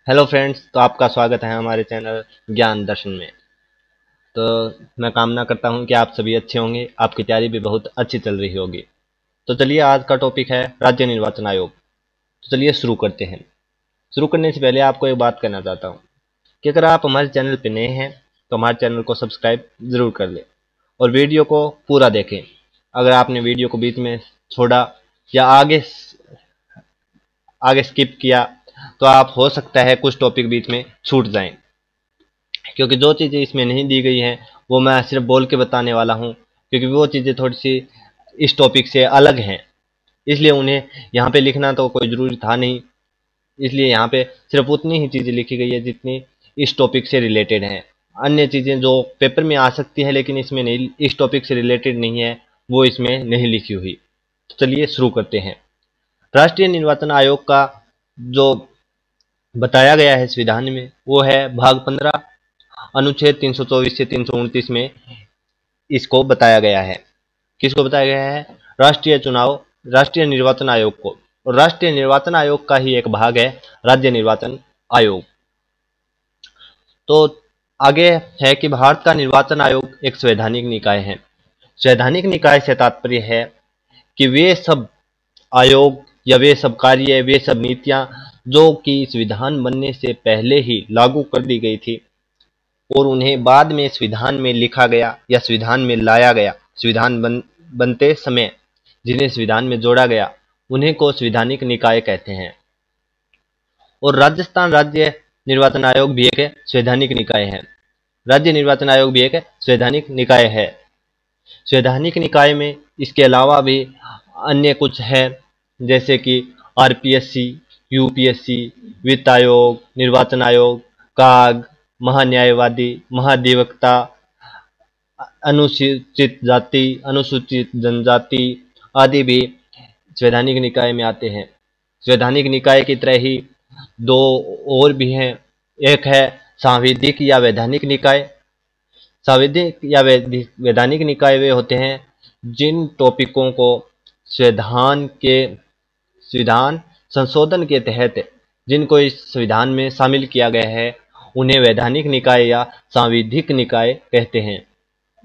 Hello friends, तो आपका स्वागत है हमारे चैनल ज्ञान दर्शन में। तो मैं कामना करता हूं कि आप सभी अच्छे होंगे, आपकी तैयारी भी बहुत अच्छी चल रही होगी। तो चलिए, आज का टॉपिक है राज्य निर्वाचन आयोग। तो चलिए शुरू करते हैं। शुरू करने से पहले आपको एक बात कहना चाहता हूं कि अगर आप हमारे चैनल पर नए हैं तो हमारे चैनल को सब्सक्राइब ज़रूर कर लें और वीडियो को पूरा देखें। अगर आपने वीडियो को बीच में छोड़ा या आगे स्किप किया तो आप हो सकता है कुछ टॉपिक बीच में छूट जाएं, क्योंकि जो चीज़ें इसमें नहीं दी गई हैं वो मैं सिर्फ बोल के बताने वाला हूं, क्योंकि वो चीज़ें थोड़ी सी इस टॉपिक से अलग हैं। इसलिए उन्हें यहाँ पे लिखना तो कोई ज़रूरी था नहीं। इसलिए यहाँ पे सिर्फ उतनी ही चीज़ें लिखी गई है जितनी इस टॉपिक से रिलेटेड हैं। अन्य चीज़ें जो पेपर में आ सकती है लेकिन इसमें नहीं, इस टॉपिक से रिलेटेड नहीं है, वो इसमें नहीं लिखी हुई। तो चलिए शुरू करते हैं। राष्ट्रीय निर्वाचन आयोग का जो बताया गया है संविधान में वो है भाग 15 अनुच्छेद 324 से 329 में इसको बताया गया है। किसको बताया गया है? राष्ट्रीय निर्वाचन आयोग को। और राष्ट्रीय निर्वाचन आयोग का ही एक भाग है राज्य निर्वाचन आयोग। तो आगे है कि भारत का निर्वाचन आयोग एक संवैधानिक निकाय है। संवैधानिक निकाय से तात्पर्य है कि वे सब आयोग या वे सब कार्य, वे सब नीतियां जो कि संविधान बनने से पहले ही लागू कर दी गई थी और उन्हें बाद में संविधान में लिखा गया या संविधान में लाया गया, बनते समय जिन्हें संविधान में जोड़ा गया, उन्हें को संवैधानिक निकाय कहते हैं। और राजस्थान राज्य निर्वाचन आयोग भी एक संवैधानिक निकाय है। राज्य निर्वाचन आयोग भी एक संवैधानिक निकाय है। संवैधानिक निकाय में इसके अलावा भी अन्य कुछ है, जैसे कि आरपीएससी, यूपीएससी, वित्त आयोग, निर्वाचन आयोग, काग, महान्यायवादी, महाधिवक्ता, अनुसूचित जाति, अनुसूचित जनजाति आदि भी संवैधानिक निकाय में आते हैं। संवैधानिक निकाय की तरह ही दो और भी हैं। एक है सांविधिक या वैधानिक निकाय। सांविधिक या वैधानिक निकाय वे होते हैं जिन टॉपिकों को संविधान संशोधन के तहत जिनको इस संविधान में शामिल किया गया है, उन्हें वैधानिक निकाय या सांविधिक निकाय कहते हैं।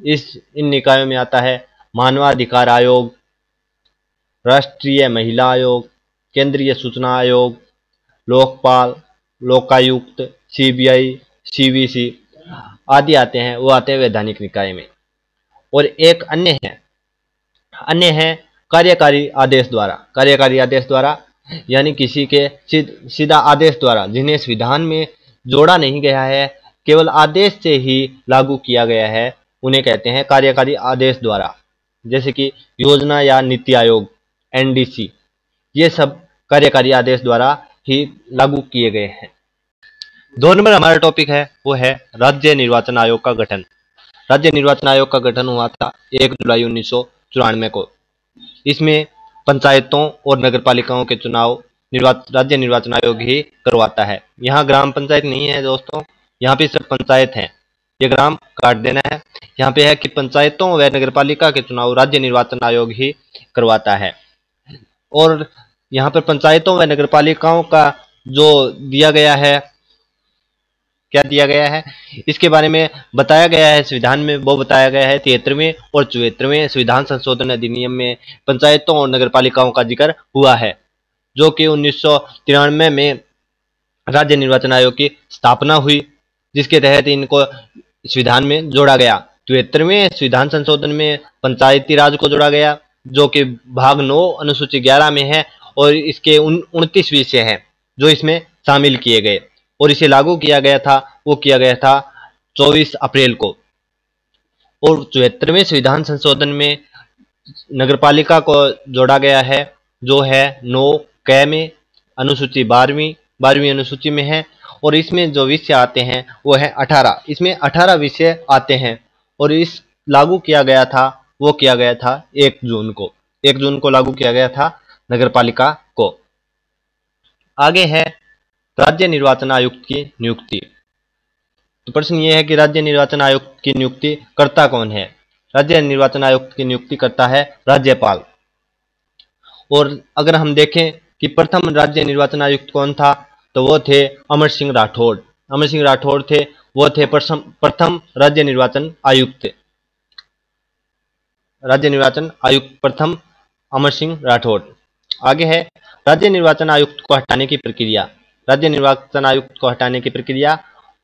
इन निकायों में आता है मानवाधिकार आयोग, राष्ट्रीय महिला आयोग, केंद्रीय सूचना आयोग, लोकपाल, लोकायुक्त, सीबीआई, सीवीसी आदि आते हैं। वो आते हैं वैधानिक निकाय में। और एक अन्य है कार्यकारी आदेश द्वारा। कार्यकारी आदेश द्वारा यानी किसी के सीधा आदेश द्वारा, जिन्हें संविधान में जोड़ा नहीं गया है, केवल आदेश से ही लागू किया गया है, उन्हें कहते हैं कार्यकारी आदेश द्वारा। जैसे कि योजना या नीति आयोग, एनडीसी, ये सब कार्यकारी आदेश द्वारा ही लागू किए गए हैं। 2 नंबर हमारा टॉपिक है वो है राज्य निर्वाचन आयोग का गठन। राज्य निर्वाचन आयोग का गठन हुआ था 1 जुलाई 1994 को। इसमें पंचायतों और नगरपालिकाओं के चुनाव राज्य निर्वाचन आयोग ही करवाता है। यहाँ ग्राम पंचायत नहीं है दोस्तों, यहाँ पे सिर्फ पंचायत है। ये ग्राम काट देना है। यहाँ पे है कि पंचायतों व नगरपालिका के चुनाव राज्य निर्वाचन आयोग ही करवाता है। और यहाँ पर पंचायतों व नगरपालिकाओं का जो दिया गया है, क्या दिया गया है, इसके बारे में बताया गया है संविधान में। वो बताया गया है 73वें और 74वें संविधान संशोधन अधिनियम में पंचायतों और नगरपालिकाओं का जिक्र हुआ है, जो कि 1993 में राज्य निर्वाचन आयोग की स्थापना हुई, जिसके तहत इनको संविधान में जोड़ा गया। 73वें संविधान संशोधन में पंचायती राज को जोड़ा गया, जो कि भाग 9 अनुसूची 11 में है। और इसके 29 विषय हैं जो इसमें शामिल किए गए। और इसे लागू किया गया था, वो किया गया था 24 अप्रैल को। और 74वें संविधान संशोधन में नगरपालिका को जोड़ा गया है, जो है 9 क में अनुसूची 12वीं अनुसूची में है। और इसमें जो विषय आते हैं वो है 18। इसमें 18 विषय आते हैं। और इस लागू किया गया था, वो किया गया था 1 जून को। 1 जून को लागू किया गया था नगरपालिका को। आगे है राज्य निर्वाचन आयुक्त की नियुक्ति। तो प्रश्न ये है कि राज्य निर्वाचन आयुक्त की नियुक्ति करता कौन है? राज्य निर्वाचन आयुक्त की नियुक्ति करता है राज्यपाल। और अगर हम देखें कि प्रथम राज्य निर्वाचन आयुक्त कौन था, तो वो थे अमर सिंह राठौड़। अमर सिंह राठौड़ थे, वो थे प्रथम राज्य निर्वाचन आयुक्त। राज्य निर्वाचन आयुक्त प्रथम अमर सिंह राठौड़। आगे है राज्य निर्वाचन आयुक्त को हटाने की प्रक्रिया। राज्य निर्वाचन आयुक्त को हटाने की प्रक्रिया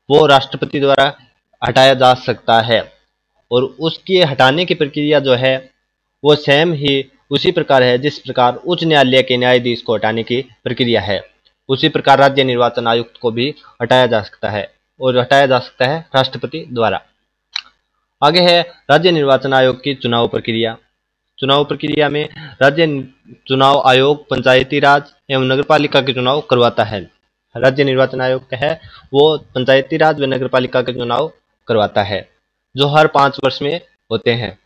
वो राष्ट्रपति द्वारा हटाया जा सकता है, और उसकी हटाने की प्रक्रिया जो है वो सेम ही उसी प्रकार है जिस प्रकार उच्च न्यायालय के न्यायाधीश को हटाने की प्रक्रिया है। उसी प्रकार राज्य निर्वाचन आयुक्त को भी हटाया जा सकता है, और हटाया जा सकता है राष्ट्रपति द्वारा। आगे है राज्य निर्वाचन आयोग की चुनाव प्रक्रिया। चुनाव प्रक्रिया में राज्य चुनाव आयोग पंचायती राज एवं नगरपालिका के चुनाव करवाता है। राज्य निर्वाचन आयोग है वो पंचायती राज व नगरपालिका के चुनाव करवाता है, जो हर 5 वर्ष में होते हैं।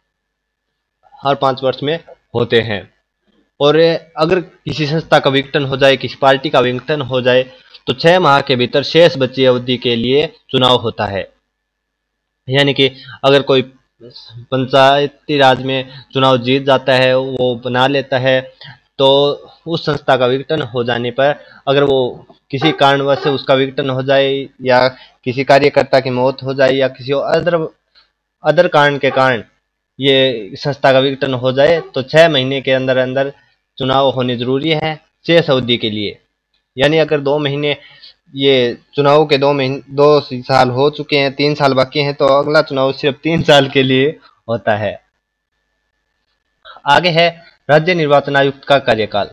हर 5 वर्ष में होते हैं। और अगर किसी संस्था का विघटन हो जाए, किसी पार्टी का विघटन हो जाए, तो 6 माह के भीतर शेष बची अवधि के लिए चुनाव होता है। यानी कि अगर कोई पंचायती राज में चुनाव जीत जाता है, वो बना लेता है, तो उस संस्था का विघटन हो जाने पर अगर वो किसी कारणवश से उसका विघटन हो जाए, या किसी कार्यकर्ता की मौत हो जाए, या किसी अदर कारण के कारण ये संस्था का विघटन हो जाए, तो 6 महीने के अंदर अंदर चुनाव होने जरूरी है शेष अवधि के लिए। यानी अगर 2 महीने ये चुनाव के 2 साल हो चुके हैं, 3 साल बाकी हैं, तो अगला चुनाव सिर्फ 3 साल के लिए होता है। आगे है राज्य निर्वाचन आयुक्त का कार्यकाल।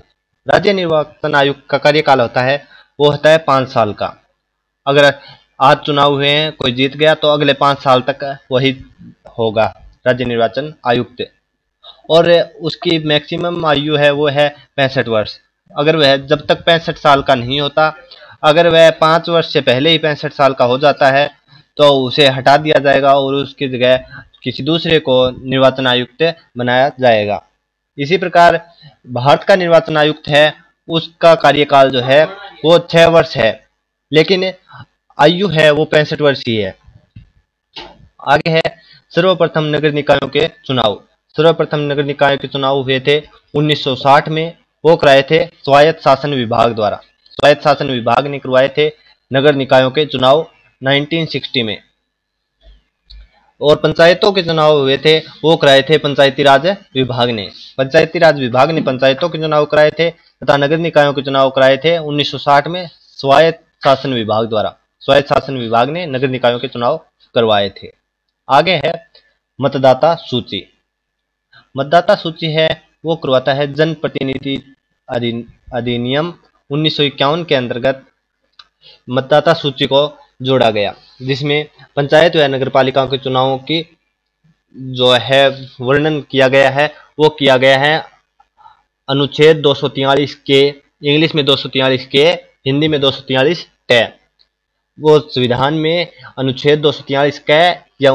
राज्य निर्वाचन आयुक्त का कार्यकाल होता है वो होता है 5 साल का। अगर आज चुनाव हुए हैं, कोई जीत गया, तो अगले 5 साल तक वही होगा राज्य निर्वाचन आयुक्त। और उसकी मैक्सिमम आयु है वो है 65 वर्ष। अगर वह जब तक 65 साल का नहीं होता, अगर वह 5 वर्ष से पहले ही 65 साल का हो जाता है, तो उसे हटा दिया जाएगा और उसकी जगह किसी दूसरे को निर्वाचन आयुक्त बनाया जाएगा। इसी प्रकार भारत का निर्वाचन आयुक्त है, उसका कार्यकाल जो है वो 6 वर्ष है, लेकिन आयु है वो 65 वर्ष ही है। आगे है सर्वप्रथम नगर निकायों के चुनाव। सर्वप्रथम नगर निकायों के चुनाव हुए थे 1960 में। वो कराए थे स्वायत्त शासन विभाग द्वारा। स्वायत्त शासन विभाग ने करवाए थे नगर निकायों के चुनाव 1960 में। और पंचायतों के चुनाव हुए थे वो कराए थे पंचायती राज विभाग ने। पंचायती राज विभाग ने पंचायतों के चुनाव कराए थे, तथा नगर निकायों के चुनाव कराए थे 1960 में स्वायत्त शासन विभाग द्वारा। स्वायत्त शासन विभाग ने नगर निकायों के चुनाव करवाए थे। आगे है मतदाता सूची। मतदाता सूची है वो करवाता है जनप्रतिनिधि अधिनियम 1951 के अंतर्गत मतदाता सूची को जोड़ा गया, जिसमें पंचायत व नगर पालिकाओं के चुनावों की जो है वर्णन किया गया है, वो किया गया है अनुच्छेद 243 के, इंग्लिश में 243 के, हिंदी में 243 टे। वो संविधान में अनुच्छेद 243 कै या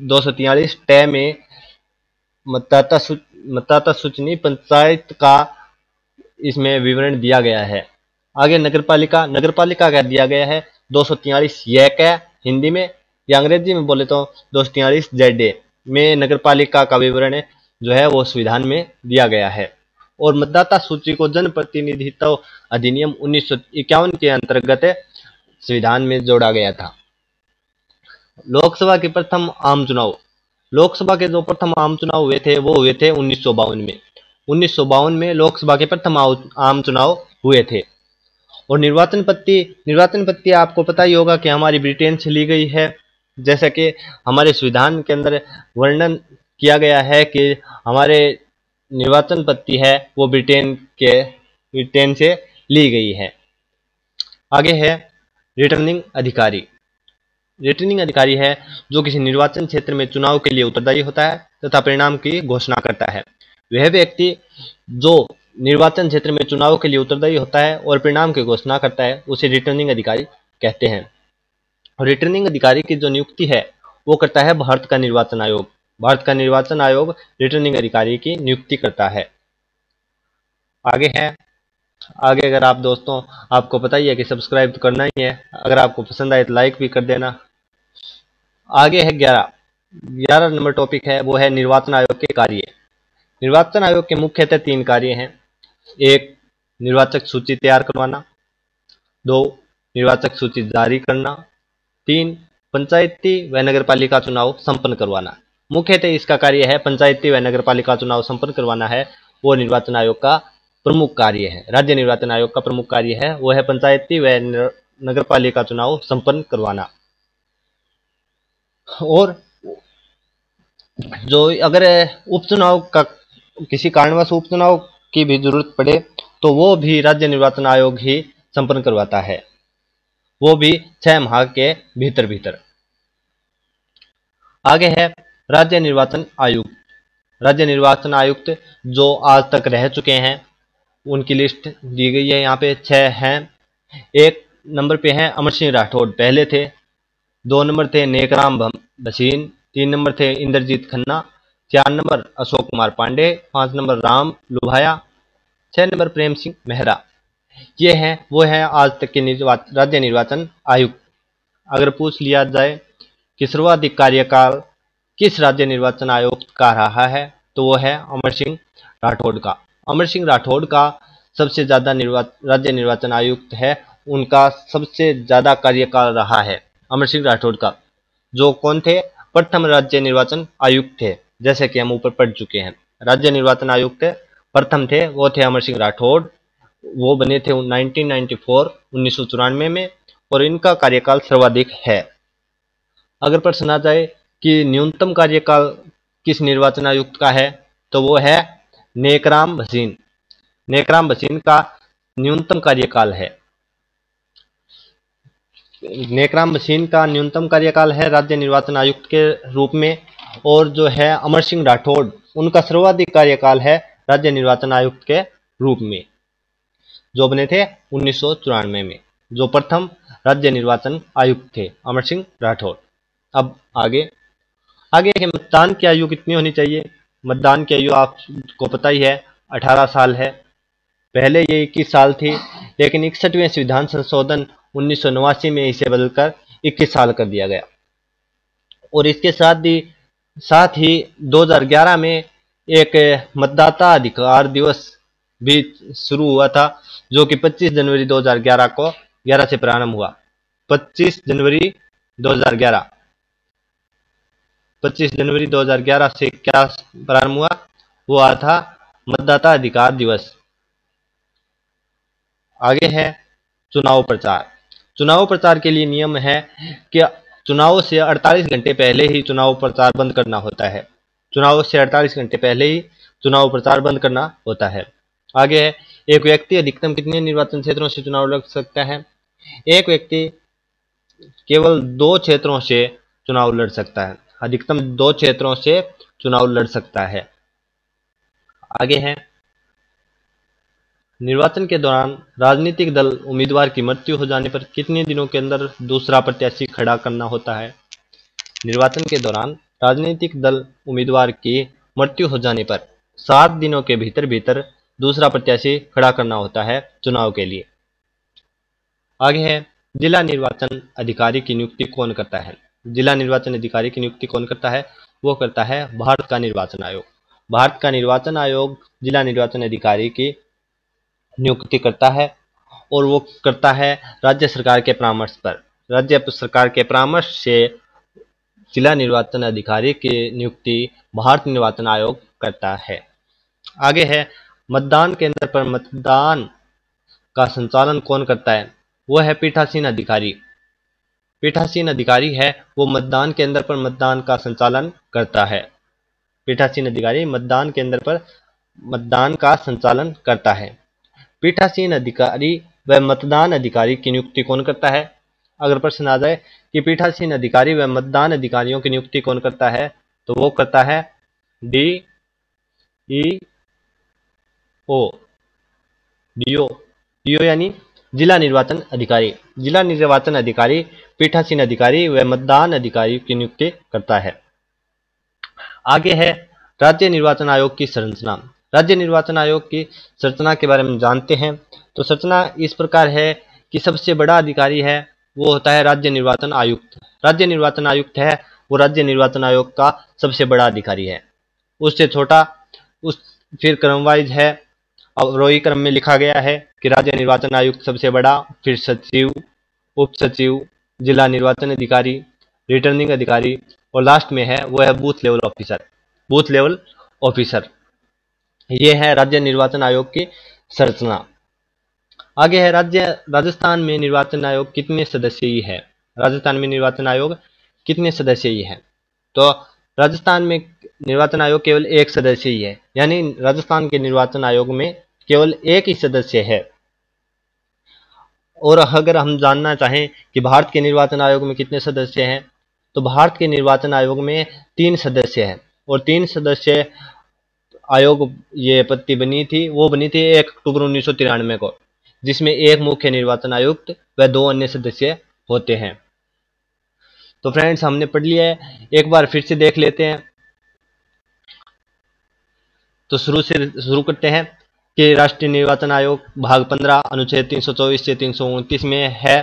243 टे में मतदाता सूची नहीं, पंचायत का इसमें विवरण दिया गया है। आगे नगरपालिका। नगरपालिका का दिया गया है 243 ये कै हिंदी में, या अंग्रेजी में बोले तो 243 जेड में नगरपालिका का विवरण जो है वो संविधान में दिया गया है। और मतदाता सूची को जनप्रतिनिधित्व अधिनियम 1951 के अंतर्गत संविधान में जोड़ा गया था। लोकसभा के प्रथम आम चुनाव। लोकसभा के जो प्रथम आम चुनाव हुए थे वो हुए थे 1952 में। 1952 में लोकसभा के प्रथम आम चुनाव हुए थे। और निर्वाचन पत्ती आपको पता ही होगा कि हमारी ब्रिटेन से ली गई है। जैसा कि हमारे संविधान के अंदर वर्णन किया गया है कि हमारे निर्वाचन पत्ती है वो ब्रिटेन से ली गई है। आगे है रिटर्निंग अधिकारी। रिटर्निंग अधिकारी है जो किसी निर्वाचन क्षेत्र में चुनाव के लिए उत्तरदायी होता है तथा परिणाम की घोषणा करता है। वह व्यक्ति जो निर्वाचन क्षेत्र में चुनाव के लिए उत्तरदायी होता है और परिणाम की घोषणा करता है, उसे रिटर्निंग अधिकारी कहते हैं। और रिटर्निंग अधिकारी की जो नियुक्ति है वो करता है भारत का निर्वाचन आयोग। भारत का निर्वाचन आयोग रिटर्निंग अधिकारी की नियुक्ति करता है। आगे अगर आप दोस्तों, आपको पता ही है कि सब्सक्राइब तो करना ही है, अगर आपको पसंद आए तो लाइक भी कर देना। आगे है 11 नंबर टॉपिक है वो है निर्वाचन आयोग के कार्य। निर्वाचन आयोग के मुख्यतः 3 कार्य हैं। 1, निर्वाचक सूची तैयार करवाना। 2, निर्वाचक सूची जारी करना। 3 पंचायती व नगरपालिका चुनाव संपन्न करवाना। मुख्यतः इसका कार्य है पंचायती व नगरपालिका चुनाव संपन्न करवाना है, वो निर्वाचन आयोग का प्रमुख कार्य है। राज्य निर्वाचन आयोग का प्रमुख कार्य है वो है पंचायती व नगरपालिका चुनाव संपन्न करवाना। और जो अगर उपचुनाव का किसी कारणवश उपचुनाव की भी जरूरत पड़े तो वो भी राज्य निर्वाचन आयोग ही संपन्न करवाता है, वो भी 6 माह के भीतर भीतर। आगे है राज्य निर्वाचन आयुक्त। राज्य निर्वाचन आयुक्त जो आज तक रह चुके हैं उनकी लिस्ट दी गई है यहाँ पे, 6 हैं। 1 नंबर पे हैं अमर सिंह राठौड़, पहले थे। 2 नंबर थे नेकराम भसीन। 3 नंबर थे Indrajit Khanna. 4 number Ashok Kumar Pandey. 5 number Ram Lubhaya. 6 number Prem Singh Mehra. ये हैं वो हैं आज तक के राज्य निर्वाचन आयुक्त। अगर पूछ लिया जाए कि सर्वाधिक कार्यकाल किस राज्य निर्वाचन आयुक्त का रहा है तो वो है अमर सिंह राठौड़ का। अमर सिंह राठौड़ का सबसे ज़्यादा राज्य निर्वाचन आयुक्त है, उनका सबसे ज़्यादा कार्यकाल रहा है अमर सिंह राठौड़ का, जो कौन थे, प्रथम राज्य निर्वाचन आयुक्त थे। जैसे कि हम ऊपर पढ़ चुके हैं, राज्य निर्वाचन आयुक्त प्रथम थे वो थे अमर सिंह राठौड़। वो बने थे 1994 में, और इनका कार्यकाल सर्वाधिक है। अगर प्रश्न आ जाए कि न्यूनतम कार्यकाल किस निर्वाचन आयुक्त का है तो वो है नेकराम भसीन। नेकराम भसीन का न्यूनतम कार्यकाल है। नेकराम भसीन का न्यूनतम कार्यकाल है राज्य निर्वाचन आयुक्त के रूप में। और जो है अमर सिंह राठौड़, उनका सर्वाधिक कार्यकाल है राज्य निर्वाचन आयुक्त के रूप में, जो बने थे 1994 में, जो प्रथम राज्य निर्वाचन आयुक्त थे अमर सिंह राठौड़। अब आगे के मतदान की आयु कितनी होनी चाहिए। मतदान की आयु आपको पता ही है 18 साल है। पहले ये 21 साल थी, लेकिन 61वें संविधान संशोधन 1989 में इसे बदलकर 21 साल कर दिया गया। और इसके साथ ही 2011 में एक मतदाता अधिकार दिवस भी शुरू हुआ था, जो कि 25 जनवरी 2011 को 11 से प्रारंभ हुआ। 25 जनवरी 2011 से क्या प्रारंभ हुआ, वो आया था मतदाता अधिकार दिवस। आगे है चुनाव प्रचार। चुनाव प्रचार के लिए नियम है कि चुनाव से 48 घंटे पहले ही चुनाव प्रचार बंद करना होता है। चुनाव से 48 घंटे पहले ही चुनाव प्रचार बंद करना होता है। आगे है एक व्यक्ति अधिकतम कितने निर्वाचन क्षेत्रों से चुनाव लड़ सकता है। एक व्यक्ति केवल 2 क्षेत्रों से चुनाव लड़ सकता है, अधिकतम 2 क्षेत्रों से चुनाव लड़ सकता है। आगे है निर्वाचन के दौरान राजनीतिक दल उम्मीदवार की मृत्यु हो जाने पर कितने दिनों के अंदर दूसरा प्रत्याशी खड़ा करना होता है। निर्वाचन के दौरान राजनीतिक दल उम्मीदवार की मृत्यु हो जाने पर 7 दिनों के भीतर भीतर दूसरा प्रत्याशी खड़ा करना होता है चुनाव के लिए। आगे है जिला निर्वाचन अधिकारी की नियुक्ति कौन करता है। जिला निर्वाचन अधिकारी की नियुक्ति कौन करता है, वो करता है भारत का निर्वाचन आयोग। भारत का निर्वाचन आयोग जिला निर्वाचन अधिकारी की नियुक्ति करता है, और वो करता है राज्य सरकार के परामर्श पर। राज्य सरकार के परामर्श से जिला निर्वाचन अधिकारी की नियुक्ति भारत निर्वाचन आयोग करता है। आगे है मतदान केंद्र पर मतदान का संचालन कौन करता है, वो है पीठासीन अधिकारी। पीठासीन अधिकारी है वो मतदान केंद्र पर मतदान का संचालन करता है। पीठासीन अधिकारी मतदान केंद्र पर मतदान का संचालन करता है। पीठासीन अधिकारी व मतदान अधिकारी की नियुक्ति कौन करता है। अगर प्रश्न आ जाए कि पीठासीन अधिकारी व मतदान अधिकारियों की नियुक्ति कौन करता है, तो वो करता है डीओ यानी जिला निर्वाचन अधिकारी। जिला निर्वाचन अधिकारी पीठासीन अधिकारी व मतदान अधिकारी की नियुक्ति करता है। आगे है राज्य निर्वाचन आयोग की संरचना। राज्य निर्वाचन आयोग की संरचना के बारे में जानते हैं। तो संरचना इस प्रकार है कि सबसे बड़ा अधिकारी है वो होता है राज्य निर्वाचन आयुक्त। राज्य निर्वाचन आयुक्त है वो राज्य निर्वाचन आयोग का सबसे बड़ा अधिकारी है। उससे छोटा फिर क्रमवाइज है, अवरोही क्रम में लिखा गया है कि राज्य निर्वाचन आयुक्त सबसे बड़ा, फिर सचिव, उप सचिव, जिला निर्वाचन अधिकारी, रिटर्निंग अधिकारी, और लास्ट में है वो है booth level officer. Booth level officer ये है राज्य निर्वाचन आयोग की संरचना। आगे है राजस्थान में निर्वाचन आयोग कितने सदस्यीय है। राजस्थान में निर्वाचन आयोग कितने सदस्यीय है? तो राजस्थान में निर्वाचन आयोग केवल एक सदस्यीय है, यानी राजस्थान के निर्वाचन आयोग में केवल एक ही सदस्य है। और अगर हम जानना चाहें कि भारत के निर्वाचन आयोग में कितने सदस्य हैं, तो भारत के निर्वाचन आयोग में 3 सदस्य हैं। और 3 सदस्य आयोग ये पत्ती बनी थी, वो बनी थी 1 अक्टूबर 1993 को, जिसमें एक मुख्य निर्वाचन आयुक्त व 2 अन्य सदस्य होते हैं। तो फ्रेंड्स हमने पढ़ लिया है, एक बार फिर से देख लेते हैं। तो शुरू करते हैं कि राष्ट्रीय निर्वाचन आयोग भाग 15 अनुच्छेद 324 से 329 में है,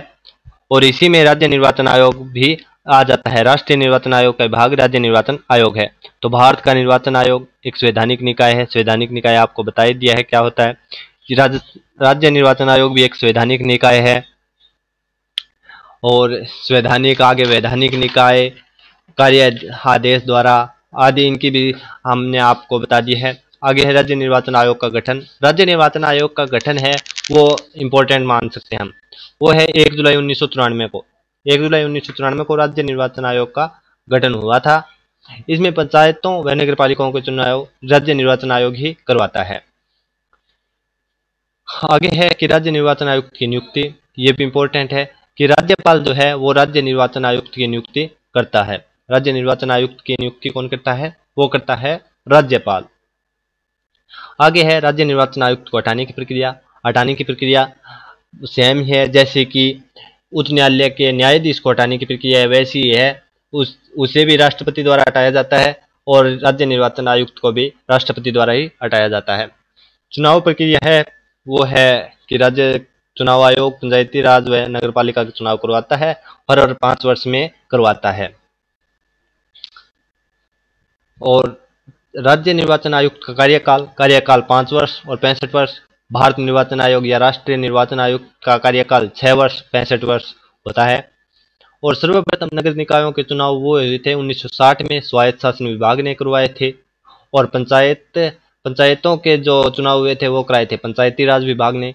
और इसी में राज्य निर्वाचन आयोग भी आ जाता है। राष्ट्रीय निर्वाचन आयोग का भाग राज्य निर्वाचन आयोग है। तो भारत का निर्वाचन आयोग एक संवैधानिक निकाय है। संवैधानिक निकाय आपको बता ही दिया है क्या होता है। राज्य निर्वाचन आयोग भी एक संवैधानिक निकाय है, और संवैधानिक आगे वैधानिक निकाय, कार्य आदेश द्वारा आदि इनकी भी हमने आपको बता दी है। आगे है राज्य निर्वाचन आयोग का गठन। राज्य निर्वाचन आयोग का गठन है वो इम्पोर्टेंट मान सकते हैं हम, वो है 1 जुलाई 1993 को। 1 जुलाई 1993 को राज्य निर्वाचन आयोग का गठन हुआ था। इसमें पंचायतों व नगर पालिकाओं के चुनाव राज्य निर्वाचन आयोग ही करवाता है। आगे है कि राज्य निर्वाचन आयुक्त की नियुक्ति, ये भी इम्पोर्टेंट है कि राज्यपाल जो है वो राज्य निर्वाचन आयुक्त की नियुक्ति करता है। राज्य निर्वाचन आयुक्त की नियुक्ति कौन करता है? वो करता है राज्यपाल। आगे है राज्य निर्वाचन आयुक्त को हटाने की प्रक्रिया। हटाने की प्रक्रिया सेम है जैसे कि उच्च न्यायालय के न्यायाधीश को हटाने की प्रक्रिया है, वैसी ही है। उसे भी राष्ट्रपति द्वारा हटाया जाता है, और राज्य निर्वाचन आयुक्त को भी राष्ट्रपति द्वारा ही हटाया जाता है। चुनाव प्रक्रिया है वो है कि राज्य चुनाव आयोग पंचायती राज व नगर पालिका का चुनाव करवाता है, हर 5 वर्ष में करवाता है। और राज्य निर्वाचन आयुक्त का कार्यकाल 5 वर्ष और 65 वर्ष। भारत निर्वाचन आयोग या राष्ट्रीय निर्वाचन आयोग का कार्यकाल 6 वर्ष 65 वर्ष होता है। और सर्वप्रथम नगर निकायों के चुनाव वो हुए थे 1960 में, स्वायत्त शासन विभाग ने करवाए थे। और पंचायतों के जो चुनाव हुए थे वो कराए थे पंचायती राज विभाग ने।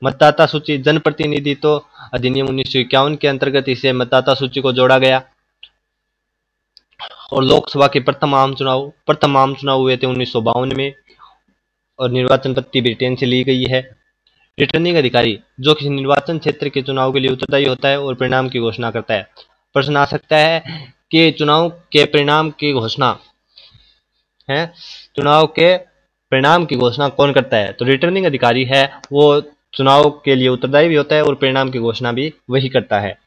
मतदाता सूची जनप्रतिनिधित्व अधिनियम 1951 के अंतर्गत इसे मतदाता सूची को जोड़ा गया। और लोकसभा के प्रथम आम चुनाव हुए थे 1952 में, और निर्वाचन पत्ती ब्रिटेन से ली गई है। रिटर्निंग अधिकारी जो किसी निर्वाचन क्षेत्र के चुनाव के लिए उत्तरदायी होता है और परिणाम की घोषणा करता है। प्रश्न आ सकता है कि चुनाव के परिणाम की घोषणा कौन करता है? तो रिटर्निंग अधिकारी है वो चुनाव के लिए उत्तरदायी भी होता है और परिणाम की घोषणा भी वही करता है।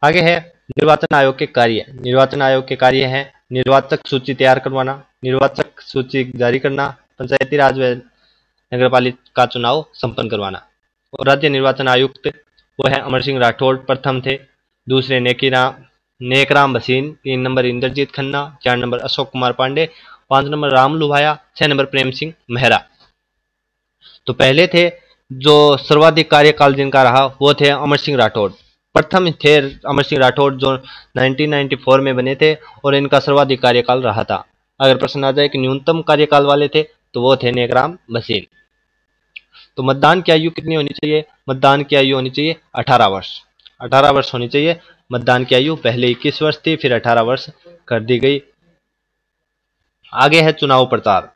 आगे है निर्वाचन आयोग के कार्य। निर्वाचन आयोग के कार्य हैं निर्वाचक सूची तैयार करवाना, निर्वाचक सूची जारी करना, पंचायती राज व नगर पालिका चुनाव संपन्न करवाना। और राज्य निर्वाचन आयुक्त वो है अमर सिंह राठौड़ प्रथम थे, दूसरे Nekram Bhasin, 3 number Inderjit Khanna, 4 number Ashok Kumar Pandey, 5 number Ram Lubhaya, 6 number Prem Singh Mehra. तो पहले थे जो सर्वाधिक कार्यकाल जिनका रहा वो थे अमर सिंह राठौड़। प्रथम थे अमर सिंह राठौड़ जो 1994 में बने थे, और इनका सर्वाधिक कार्यकाल रहा था। अगर प्रश्न आ जाए कि न्यूनतम कार्यकाल वाले थे तो वो थे नेकराम भसीन। तो मतदान की आयु कितनी होनी चाहिए? मतदान की आयु होनी चाहिए 18 वर्ष। 18 वर्ष होनी चाहिए मतदान की आयु। पहले 21 वर्ष थी, फिर 18 वर्ष कर दी गई। आगे है चुनाव प्रचार।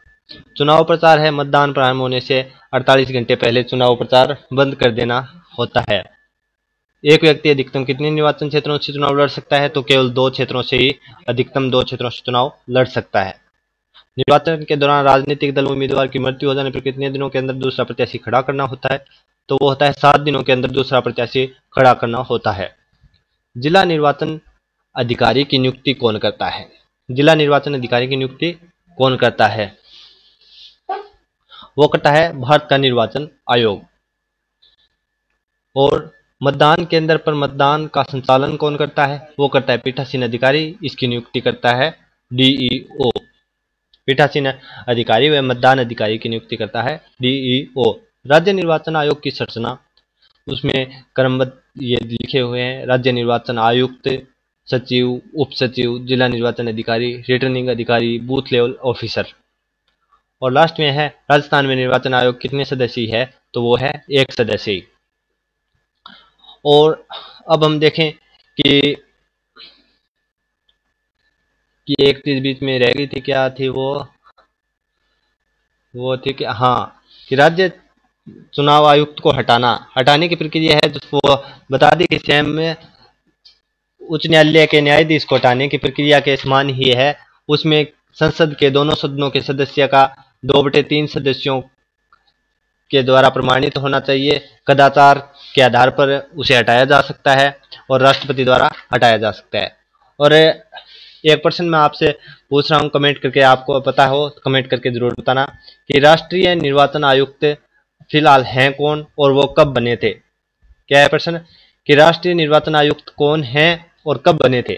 चुनाव प्रचार है मतदान प्रारंभ होने से 48 घंटे पहले चुनाव प्रचार बंद कर देना होता है। एक व्यक्ति अधिकतम कितने निर्वाचन क्षेत्रों से चुनाव लड़ सकता है? तो केवल 2 क्षेत्रों से ही, अधिकतम 2 क्षेत्रों से चुनाव लड़ सकता है। निर्वाचन के दौरान राजनीतिक दल उम्मीदवार की मृत्यु हो जाने पर कितने दिनों के अंदर दूसरा प्रत्याशी खड़ा करना होता है? तो वो होता है 7 दिनों के अंदर दूसरा प्रत्याशी खड़ा करना होता है। जिला निर्वाचन अधिकारी की नियुक्ति कौन करता है? जिला निर्वाचन अधिकारी की नियुक्ति कौन करता है? वो करता है भारत का निर्वाचन आयोग। और मतदान केंद्र पर मतदान का संचालन कौन करता है? वो करता है पीठासीन अधिकारी। इसकी नियुक्ति करता है डीईओ। पीठासीन अधिकारी व मतदान अधिकारी की नियुक्ति करता है डीईओ। राज्य निर्वाचन आयोग की संरचना उसमें क्रमबद्ध ये लिखे हुए हैं: राज्य निर्वाचन आयुक्त, सचिव, उप सचिव, जिला निर्वाचन अधिकारी, रिटर्निंग अधिकारी, बूथ लेवल ऑफिसर। और लास्ट में है राजस्थान में निर्वाचन आयोग कितने सदस्य है, तो वो है 1 सदस्य। और अब हम देखें कि एक चीज बीच में रह गई थी, क्या थी वो थी कि हाँ, कि राज्य चुनाव आयुक्त को हटाने की प्रक्रिया है, तो वो बता दी कि स्वयं में उच्च न्यायालय के न्यायाधीश को हटाने की प्रक्रिया के समान ही है। उसमें संसद के दोनों सदनों के सदस्य का 2/3 सदस्यों के द्वारा प्रमाणित होना चाहिए। कदाचार के आधार पर उसे हटाया जा सकता है और राष्ट्रपति द्वारा हटाया जा सकता है। और एक प्रश्न मैं आपसे पूछ रहा हूँ, कमेंट करके, आपको पता हो तो कमेंट करके जरूर बताना कि राष्ट्रीय निर्वाचन आयुक्त फिलहाल हैं कौन और वो कब बने थे। क्या है प्रश्न, कि राष्ट्रीय निर्वाचन आयुक्त कौन है और कब बने थे।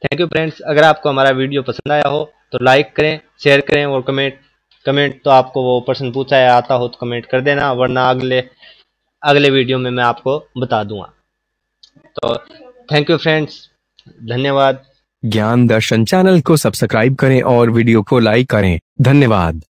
Thank you friends. अगर आपको हमारा वीडियो पसंद आया हो तो लाइक करें, शेयर करें और कमेंट तो आपको वो प्रश्न पूछा है आता हो तो कमेंट कर देना, वरना अगले वीडियो में मैं आपको बता दूंगा। तो थैंक यू फ्रेंड्स, धन्यवाद। ज्ञान दर्शन चैनल को सब्सक्राइब करें और वीडियो को लाइक करें। धन्यवाद।